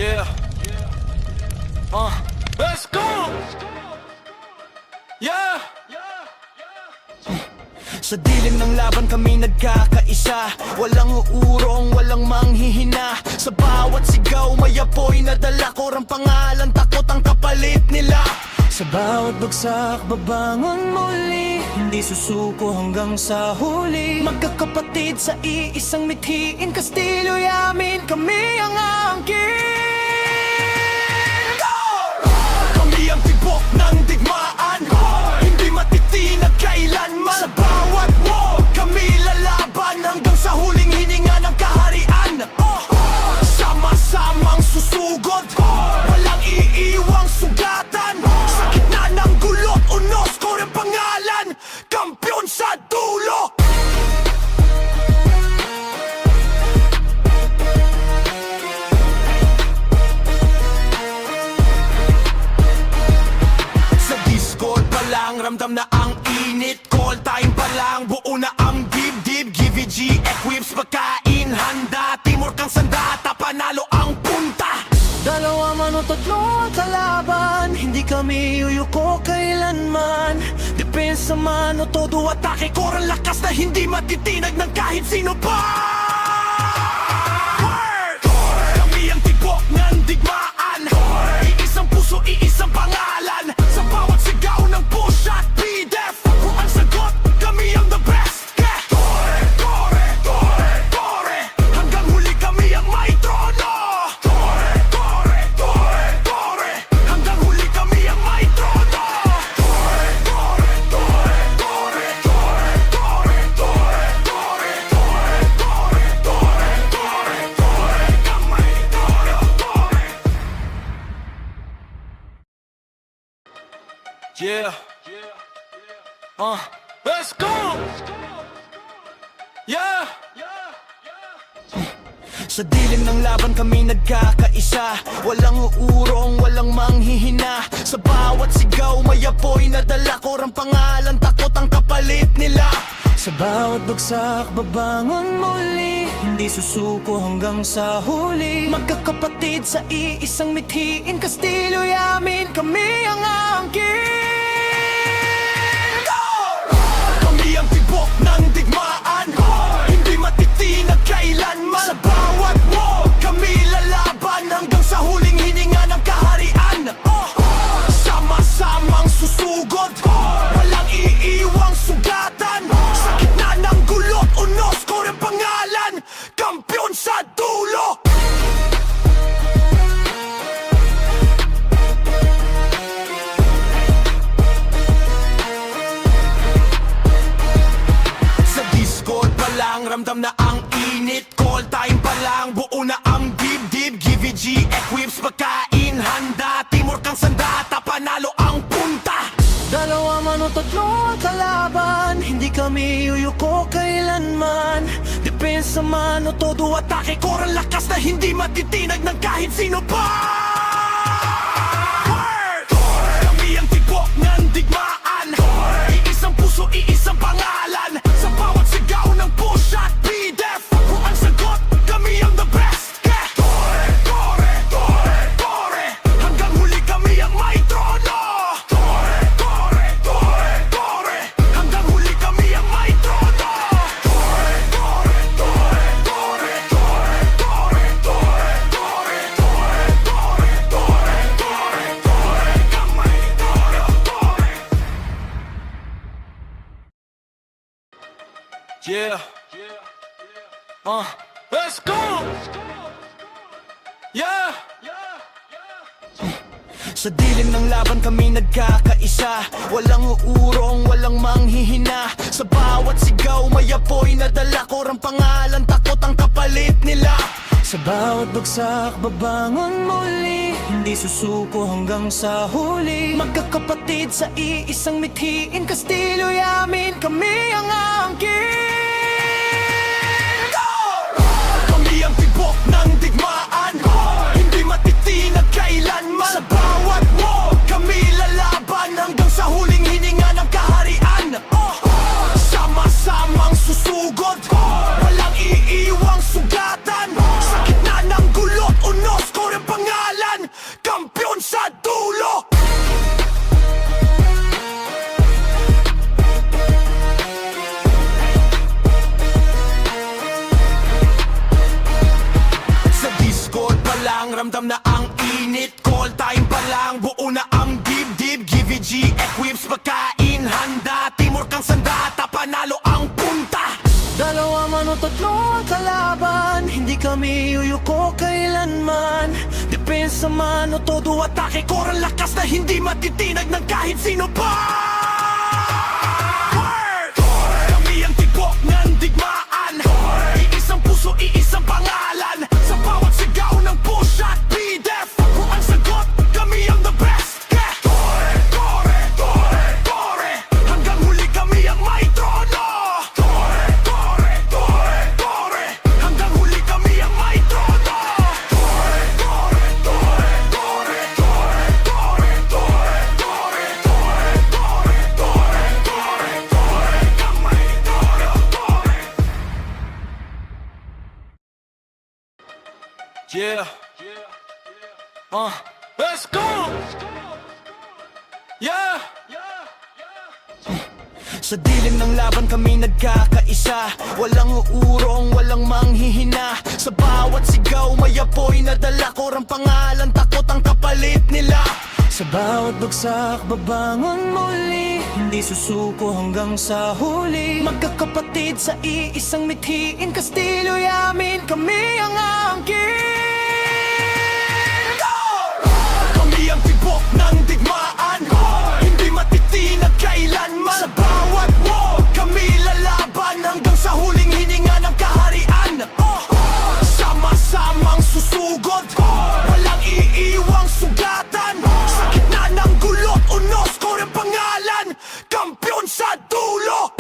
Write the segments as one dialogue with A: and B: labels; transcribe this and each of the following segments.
A: Yeah. Let's go. Yeah. Sa dilim ng laban kami nagkakaisa. Walang uurong, walang manghihina. Sa bawat sigaw may apoy na dala ko ang pangalan, takot ang kapalit nila. Sa bawat bagsak babangon muli, hindi susuko hanggang sa huli. Magkakapatid sa iisang mithiin, Kastilo yamin, kami ang angkin. Kami ang tibok ng digmaan, hindi matitinag kailanman. Sa bawat war, kami lalaban hanggang sa huling hininga ng kaharian. Sama-samang susugod, walang iiwang sugatan. Sa gitna ng gulot, unos ko rin pangalan, kampiyon sa dulo. Sa Discord pa lang, ramdam na ang init. Call time pa lang, buo na ang dibdib. GVG equips, pagkain, handa. Timur kang sandata, panalo ang punta. Dalawa man o tatlo ang kalaban, hindi kami uyuko kailanman. Depensa man o todo atake, korang lakas na hindi matitinag ng kahit sino pa. Kami ang tibok ng digmaan, iisang puso, iisang pangalan. Sa bawat sigaw ng push at PDEF, kung ang sagot, kami ang the best. Kore, hanggang huli kami ang may trono. Hanggang huli kami ang may trono. Yeah. Let's go. Yeah. Sa dilim ng laban kami nagkakaisa. Walang uurong, walang manghihina. Sa bawat sigaw may apoy na dala ko ang pangalan, takot ang kapalit nila. Sa bawat bagsak babangon muli, hindi susuko hanggang sa huli. Magkakapatid sa iisang mithiin, Kastilo yamin, kami ang angkin. Kami ang tibok ng digmaan, hindi matitinag kailanman. Sa bawat war, kami lalaban hanggang sa huling hininga ng kaharian. Sama-samang susugod, walang iiwang sugatan. Sa gitna ng gulot, unos ko rin pangalan, kampiyon sa dulo. Sa Discord pa lang, ramdam na ang init. Call time pa lang, buo na ang dibdib. GVG equips, pagkain, handa. Timur kang sandata, panalo ang punta. Dalawa man o tatlo ang kalaban, hindi kami uyuko kailanman. Depensa man o todo atake, korang lakas na hindi matitinag ng kahit sino pa. Kami ang tibok ng digmaan, iisang puso, iisang pangalan. Sa bawat sigaw ng push at PDEF, kung ang sagot, kami ang the best. Kore, hanggang huli kami ang may trono. Hanggang huli kami ang may trono. Yeah. Let's go. Yeah. Sa dilim ng laban kami nagkakaisa. Walang uurong, walang manghihina. Sa bawat sigaw may apoy na dala ko ang pangalan, takot ang kapalit nila. Sa bawat bagsak babangon muli, hindi susuko hanggang sa huli. Magkakapatid sa iisang mithiin, Kastilo yamin, kami ang angkin. Kami ang tibok ng digmaan, hindi matitinag kailanman. Sa bawat war, kami lalaban hanggang sa huling hininga ng kaharian. Sama-samang susugod, walang iiwang sugatan. Sa gitna ng gulot, unos ko rin pangalan. ramdam na ang init. Call time pa lang, buo na ang dibdib. GVG equips, pagkain, handa. Timur kang sandata, panalo ang punta. Dalawa man o tatlo ang kalaban, hindi kami yuyuko kailanman. Depensa man o todo atake, korang lakas na hindi matitinag ng kahit sino pa. Kami ang tibok ng digmaan, iisang puso, iisang pangalan. Sa bawat sigaw ng push at be-def, ako ang sagot, kami ang the best. Tore, tore, tore, tore, hanggang huli kami ang may trono. Tore, tore, tore, tore, hanggang huli kami ang may trono. Tore, tore, tore, tore, tore, tore, tore, tore, tore, tore, tore, tore, tore, kamay trono, tore. Yeah. Let's go. Yeah. Sa dilim ng laban kami nagkakaisa. Walang uurong, walang manghihina. Sa bawat sigaw may apoy na dala. Korang pangalan, takot ang kapalit nila. Sa bawat bagsak, babangon muli. Hindi susuko hanggang sa huli. Magkakapatid sa iisang mithiin. Kastilo yamin, kami ang angkin. Kami ang tibok ng digmaan, hindi matitinag kailanman. Sa bawat war, kami lalaban hanggang sa huling hininga ng kaharian. Sama-samang susugod, walang iiwang sugatan. Sa gitna ng gulot, unos ko rin pangalan, kampiyon sa dulo.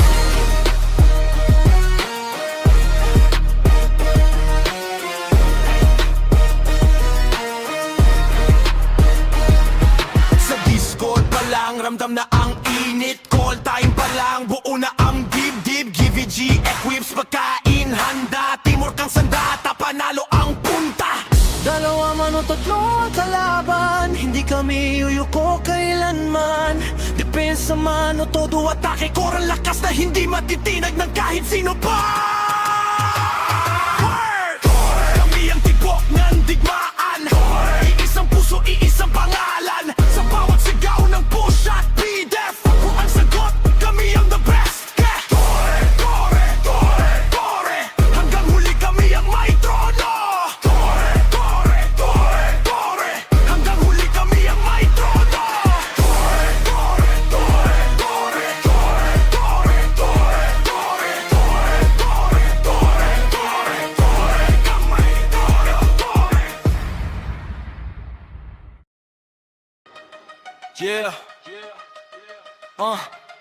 A: Ramdam na ang init, call time pa lang, buo na ang dibdib. GVG equips, pagkain, handa. Timur kang sandata, panalo ang punta. Dalawa man o tatlo ang kalaban, hindi kami yuyuko kailanman. Depensa man o todo atake, korang lakas na hindi matitinag ng kahit sino pa. Kami ang tibok ng digmaan, iisang puso, iisang pangalan. Sa bawat sigaw ng push at be-def, ako ang sagot, kami ang the best. Tore, tore, tore, tore, hanggang huli kami ang may trono. Tore, tore, tore, tore, hanggang huli kami ang may trono. Tore, tore, tore, tore, tore, tore, tore, tore, tore, tore, tore, tore, tore, kamay trono, tore. Yeah.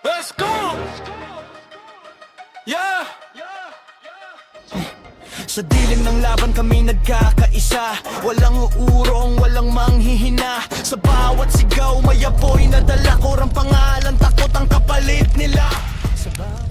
A: Let's go. Yeah. Sa dilim ng laban kami nagkakaisa. Walang uurong, walang manghihina. Sa bawat sigaw may apoy na dala. Korang pangalan,